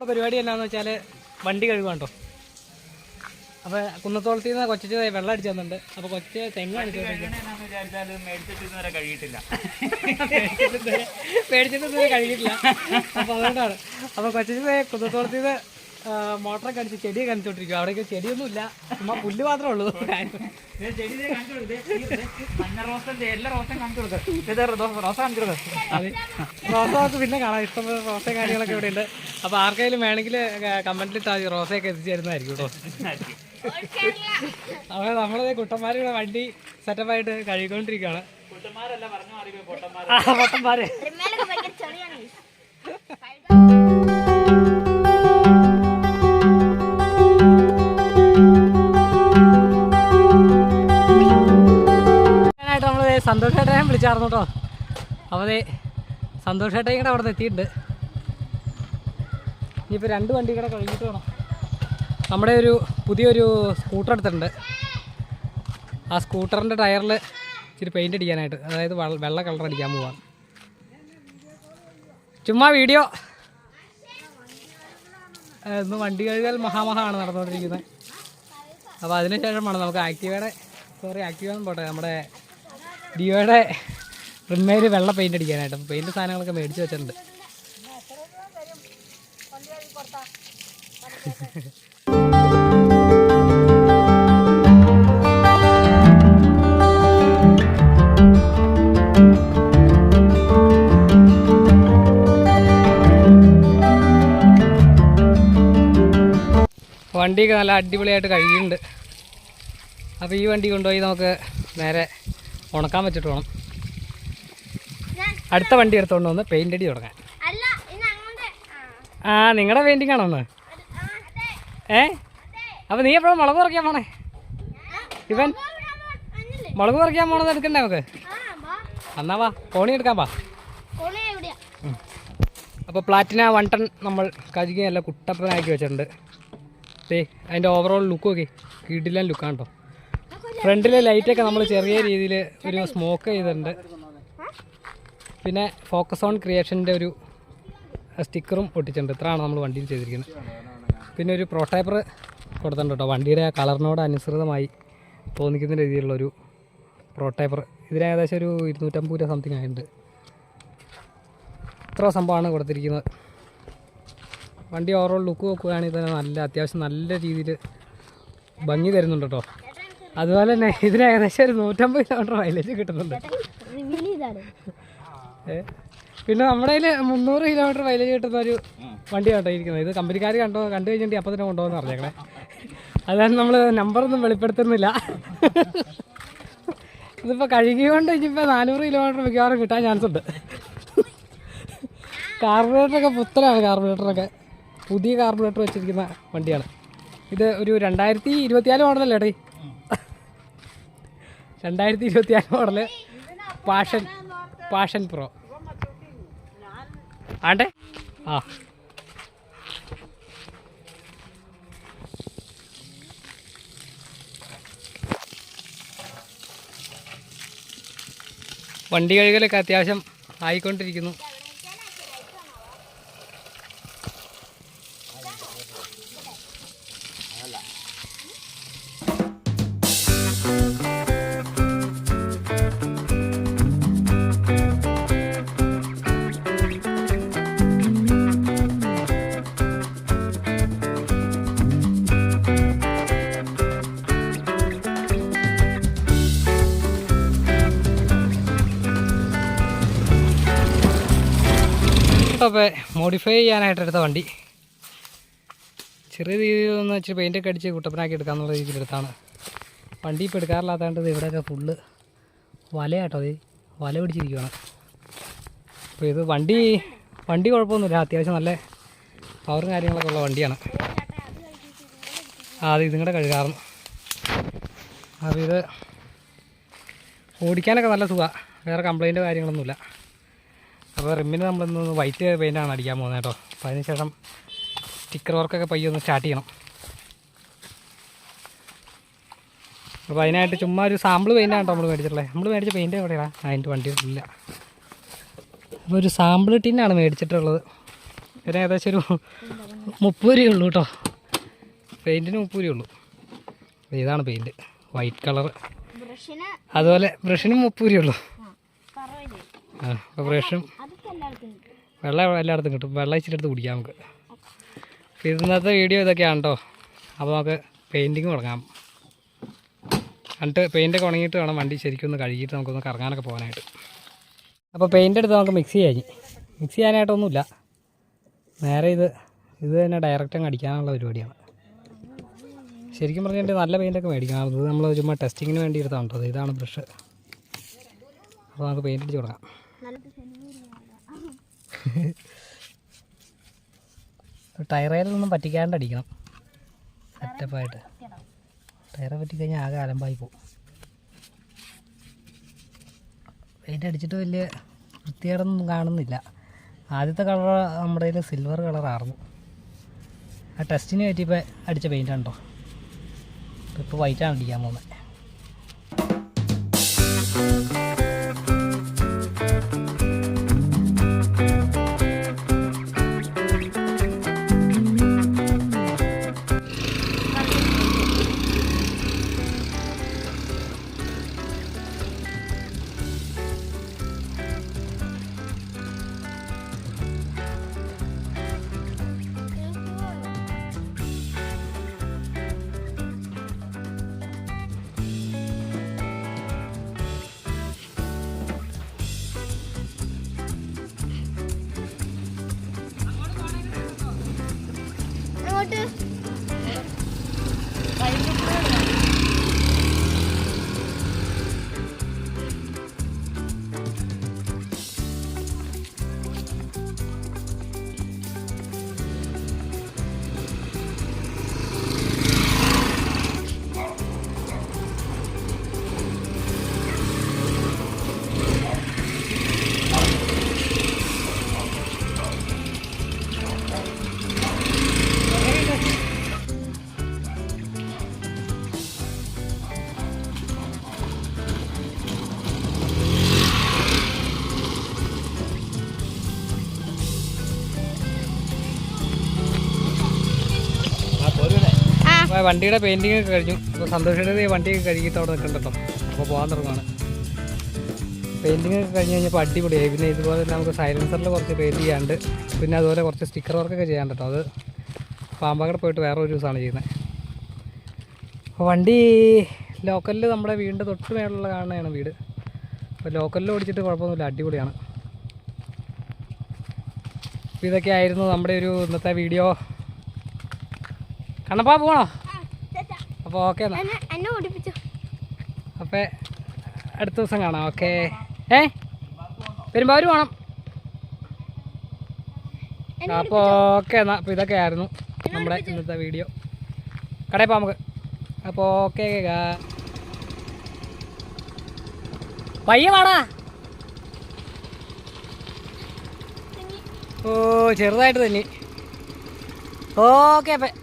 പരിപാടി എന്നാന്ന് വെച്ചാൽ വണ്ടി കഴുകാണ്ടോ. അപ്പോൾ കുന്നത്തോളത്തിൽ നിന്ന് കൊച്ചു വെള്ളം അടിച്ചു തന്നിട്ടുണ്ട്. അപ്പോൾ കൊച്ച് തെങ്ങ് മേടിച്ചിട്ട് കഴുകിയിട്ടില്ല. അപ്പോൾ അതുകൊണ്ടാണ്. അപ്പോൾ കൊച്ചു കുന്നത്തോളത്തിൽ നിന്ന് മോട്ടറൊക്കെ അടിച്ച് ചെടിയെ കാണിച്ചോണ്ടിരിക്കും. അവിടേക്ക് ചെടിയൊന്നുമില്ല, ചുമ്മാ പുല്ല് മാത്രമേ ഉള്ളൂ. റോസ പിന്നെ കാണാം, ഇഷ്ടംപോലെ റോസ കാര്യങ്ങളൊക്കെ ഇവിടെ ഉണ്ട്. അപ്പോൾ ആർക്കെങ്കിലും വേണമെങ്കിൽ കമന്റിലിട്ടാൽ മതി, റോസയൊക്കെ എത്തിച്ചു തരുന്നതായിരിക്കും കേട്ടോ. അപ്പോൾ നമ്മളത് കുട്ടന്മാരുടെ വണ്ടി സെറ്റപ്പായിട്ട് കഴുകിക്കൊണ്ടിരിക്കുകയാണ്. പൊട്ടന്മാര് സന്തോഷേട്ടനെ വിളിച്ചായിരുന്നു കേട്ടോ. അപ്പോൾ സന്തോഷേട്ടൻ കൂടെ അവിടെ നിന്ന് എത്തിയിട്ടുണ്ട്. ഇനിയിപ്പോൾ 2 വണ്ടി കൂടെ കഴുകിയിട്ട് വേണം. നമ്മുടെ ഒരു പുതിയൊരു സ്കൂട്ടർ എടുത്തിട്ടുണ്ട്. ആ സ്കൂട്ടറിൻ്റെ ടയറിൽ ഇച്ചിരി പെയിൻ്റ് അടിക്കാനായിട്ട്, അതായത് വെള്ള കളർ അടിക്കാൻ പോവാം. ചുമ്മാ വീഡിയോ. ഇന്ന് വണ്ടി കഴുകൽ മഹാമഹാണ് നടന്നുകൊണ്ടിരിക്കുന്നത്. അപ്പോൾ അതിനുശേഷമാണ് നമുക്ക് ആക്റ്റീവ പോട്ടെ, നമ്മുടെ ഡിയോയുടെ റിമ്മയിൽ വെള്ള പെയിൻ്റ് അടിക്കാനായിട്ട്. അപ്പോൾ പെയിൻറ്റ് സാധനങ്ങളൊക്കെ മേടിച്ച് വെച്ചിട്ടുണ്ട്. വണ്ടിയൊക്കെ നല്ല അടിപൊളിയായിട്ട് കഴുകിയിട്ടുണ്ട്. അപ്പോൾ ഈ വണ്ടി കൊണ്ടുപോയി നമുക്ക് നേരെ ഉണക്കാൻ വെച്ചിട്ട് വേണം അടുത്ത വണ്ടി എടുത്തുകൊണ്ട് വന്ന് പെയിൻ്റ് അടി തുടങ്ങാൻ. ആ, നിങ്ങളുടെ പെയിൻറ്റിങ് ആണോ ഒന്ന്? അപ്പോൾ നീ എപ്പോഴും മുളക് പറിക്കാൻ പോണേ? ഇവൻ മുളക് പറിക്കാൻ പോണെന്ന് എടുക്കണ്ടേ നമുക്ക്? എന്നാ വാ, കോണി എടുക്കാൻ വാ. അപ്പോൾ പ്ലാറ്റിന 1 ടൺ നമ്മൾ കഴുകി നല്ല കുട്ടപ്പനാക്കി വെച്ചിട്ടുണ്ട്. അതിൻ്റെ ഓവറോൾ ലുക്ക് നോക്കി, കിടിലൻ ലുക്കാണ് കേട്ടോ. ഫ്രണ്ടിലെ ലൈറ്റൊക്കെ നമ്മൾ ചെറിയ രീതിയിൽ ഒരു സ്മോക്ക് ചെയ്തിട്ടുണ്ട്. പിന്നെ ഫോക്കസ് ഓൺ ക്രിയേഷൻ്റെ ഒരു സ്റ്റിക്കറും ഒട്ടിച്ചിട്ടുണ്ട്. ഇത്രയാണ് നമ്മൾ വണ്ടിയിൽ ചെയ്തിരിക്കുന്നത്. പിന്നെ ഒരു പ്രൊട്ടൈപ്പർ കൊടുത്തിട്ടുണ്ട് കേട്ടോ, വണ്ടിയുടെ ആ കളറിനോട് അനുസൃതമായി തോന്നിക്കുന്ന രീതിയിലുള്ളൊരു പ്രൊട്ടൈപ്പർ. ഇതിന് ഏകദേശം ഒരു 250 രൂപ സംതിങ് ആയിട്ടുണ്ട്. ഇത്ര സംഭവമാണ് കൊടുത്തിരിക്കുന്നത്. വണ്ടി ഓവറോൾ ലുക്ക് നോക്കുകയാണെങ്കിൽ തന്നെ അത്യാവശ്യം നല്ല രീതിയിൽ ഭംഗി തരുന്നുണ്ട് കേട്ടോ. അതുപോലെ തന്നെ ഇതിന് ഏകദേശം ഒരു 150 കിലോമീറ്റർ മൈലേജ് കിട്ടുന്നുണ്ട്. പിന്നെ നമ്മുടെ കയ്യിൽ 300 കിലോമീറ്റർ മൈലേജ് കിട്ടുന്ന ഒരു വണ്ടി കേട്ടോ ഇരിക്കുന്നത്. ഇത് കമ്പനിക്കാർ കണ്ടു കഴിഞ്ഞിട്ട് അപ്പം തന്നെ കൊണ്ടുപോകുന്ന പറഞ്ഞേക്കണേ. അതാണ് നമ്മൾ നമ്പറൊന്നും വെളിപ്പെടുത്തുന്നില്ല. ഇതിപ്പോൾ കഴുകിക്കൊണ്ട് ഇനിയിപ്പോൾ 400 കിലോമീറ്റർ മിക്കവാറും കിട്ടാൻ ചാൻസ് ഉണ്ട്. കാർബറേറ്ററൊക്കെ പുത്തനാണ്. കാർബറേറ്ററൊക്കെ പുതിയ കാർബറേറ്റർ വെച്ചിരിക്കുന്ന വണ്ടിയാണ്. ഇത് ഒരു 2024 മോഡലല്ലേ ഡേ? 2024 മോഡല് പാഷൻ പ്രോ ആണ്ടേ. ആ, വണ്ടി കഴുകലൊക്കെ അത്യാവശ്യം ആയിക്കൊണ്ടിരിക്കുന്നു. അപ്പോൾ മോഡിഫൈ ചെയ്യാനായിട്ട് എടുത്ത വണ്ടി ചെറിയ രീതിയിലൊന്ന് വെച്ച് പെയിൻ്റൊക്കെ അടിച്ച് കുട്ടപ്പനാക്കി എടുക്കാമെന്നുള്ള രീതിയിലെടുത്താണ്. വണ്ടി ഇപ്പോൾ എടുക്കാറില്ലാത്തതുകൊണ്ട് ഇവിടെയൊക്കെ ഫുള്ള് വലയാട്ടോ, വല പിടിച്ചിരിക്കുകയാണ്. അപ്പോൾ ഇത് വണ്ടി കുഴപ്പമൊന്നുമില്ല, അത്യാവശ്യം നല്ല പവറും കാര്യങ്ങളൊക്കെ ഉള്ള വണ്ടിയാണ്. അത് ഇതും കൂടെ കഴുകാറുണ്ട്. അപ്പോൾ ഇത് ഓടിക്കാനൊക്കെ നല്ല സുഖമാണ്, വേറെ കംപ്ലൈൻറ്റ് കാര്യങ്ങളൊന്നുമില്ല. അപ്പോൾ റിമ്മിന് നമ്മളിന്ന് വൈറ്റ് പെയിൻ്റാണ് അടിക്കാൻ പോകുന്നത് കേട്ടോ. അപ്പോൾ അതിനുശേഷം സ്റ്റിക്കർ വർക്കൊക്കെ പയ്യൊന്ന് സ്റ്റാർട്ട് ചെയ്യണം. അപ്പോൾ അതിനായിട്ട് ചുമ്മാ ഒരു സാമ്പിൾ പെയിൻ്റാണ് കേട്ടോ നമ്മൾ മേടിച്ചിട്ടുള്ളത്. നമ്മൾ മേടിച്ച പെയിൻ്റ് എവിടെയാണ്? അതിൻ്റെ വണ്ടി ഇല്ല. അപ്പോൾ ഒരു സാമ്പിൾ ടിന്നാണ് മേടിച്ചിട്ടുള്ളത്. ഇതിന് ഏകദേശം ഒരു 30 രൂപയുള്ളൂ കേട്ടോ. പെയിൻറ്റിന് 30 രൂപയുള്ളൂ. ഇതാണ് പെയിൻറ്റ്, വൈറ്റ് കളർ. അതുപോലെ ബ്രഷിനും 30 രൂപയുള്ളൂ. ആ, അപ്പോൾ ബ്രഷും വെള്ളം എല്ലായിടത്തും കിട്ടും. വെള്ളം ഇച്ചിരി എടുത്ത് കുടിക്കാം നമുക്ക്. ഇന്നത്തെ വീഡിയോ ഇതൊക്കെയാണ് കേട്ടോ. അപ്പോൾ നമുക്ക് പെയിൻറ്റിങ് തുടങ്ങാം. എന്നിട്ട് പെയിൻറ്റൊക്കെ ഉണങ്ങിയിട്ട് വേണം വണ്ടി ശരിക്കും ഒന്ന് കഴുകിയിട്ട് നമുക്കൊന്ന് കറങ്ങാനൊക്കെ പോകാനായിട്ട്. അപ്പോൾ പെയിൻ്റ് എടുത്ത് നമുക്ക് മിക്സ് ചെയ്യാനായിട്ടൊന്നുമില്ല. നേരെ ഇത് തന്നെ ഡയറക്റ്റ് അങ്ങ് അടിക്കാനുള്ള പരിപാടിയാണ്. ശരിക്കും പറഞ്ഞിട്ട് നല്ല പെയിൻറ്റൊക്കെ മേടിക്കണം. അത് നമ്മൾ ചുമ്മാ ടെസ്റ്റിങ്ങിന് വേണ്ടി എടുത്താണ് കേട്ടോ. ഇതാണ് ബ്രഷ്. അപ്പോൾ നമുക്ക് പെയിൻ്റ് അടിച്ച് തുടങ്ങാം. ടയറേലൊന്നും പറ്റിക്കാണ്ട് അടിക്കണം. സെറ്റപ്പായിട്ട് ടയറെ പറ്റിക്കഴിഞ്ഞാൽ ആകെ അലമ്പായി പോകും. പെയിൻ്റ് അടിച്ചിട്ട് വലിയ വൃത്തികേടൊന്നും കാണുന്നില്ല. ആദ്യത്തെ കളർ നമ്മുടെ കയ്യിൽ സിൽവർ കളറായിരുന്നു. ആ ടെസ്റ്റിന് പറ്റിയപ്പോൾ അടിച്ച പെയിൻ്റാണ് കേട്ടോ. ഇപ്പോൾ വൈറ്റാണ് അടിക്കാൻ പോകുന്നത്. വണ്ടിയുടെ പെയിൻറ്റിങ് ഒക്കെ കഴിഞ്ഞു. അപ്പോൾ സന്തോഷയുടെ വണ്ടിയൊക്കെ കഴുകിയിട്ട് അവിടെ നിൽക്കണ്ടോ. അപ്പോൾ പോകാൻ തുടങ്ങുകയാണ്. പെയിൻറ്റിങ് ഒക്കെ കഴിഞ്ഞ് കഴിഞ്ഞപ്പോൾ അടിപൊളിയായി. പിന്നെ ഇതുപോലെ തന്നെ നമുക്ക് സൈലൻസറിൽ കുറച്ച് പെയിൻറ്റ് ചെയ്യാണ്ട്, പിന്നെ അതുപോലെ കുറച്ച് സ്റ്റിക്കർ വർക്കൊക്കെ ചെയ്യാൻ കേട്ടോ. അത് പാമ്പാക്കട പോയിട്ട് വേറെ ഒരു ദിവസമാണ് ചെയ്യുന്നത്. അപ്പോൾ വണ്ടി ലോക്കലിൽ നമ്മുടെ വീടിൻ്റെ തൊട്ട് മേലുള്ള കാണുന്നതാണ് വീട്. അപ്പോൾ ലോക്കലിൽ ഓടിച്ചിട്ട് കുഴപ്പമൊന്നുമില്ല, അടിപൊളിയാണ്. അപ്പോൾ ഇതൊക്കെ ആയിരുന്നു നമ്മുടെ ഒരു ഇന്നത്തെ വീഡിയോ. കണ്ണപ്പാ പോകണോ? അപ്പോൾ ഓക്കെ എന്നാൽ. അപ്പോൾ അടുത്ത ദിവസം കാണാം. ഓക്കെ. പെരുമ്പാവൂർ പോകണം. അപ്പോൾ ഓക്കെ എന്നാൽ. അപ്പോൾ ഇതൊക്കെ ആയിരുന്നു നമ്മുടെ ഇന്നത്തെ വീഡിയോ. കടയിൽ പോകാം നമുക്ക്. അപ്പോൾ ഓക്കെ. പയ്യെ വാടാ. ഓ ചെറുതായിട്ട് തന്നെ. ഓക്കെ അപ്പം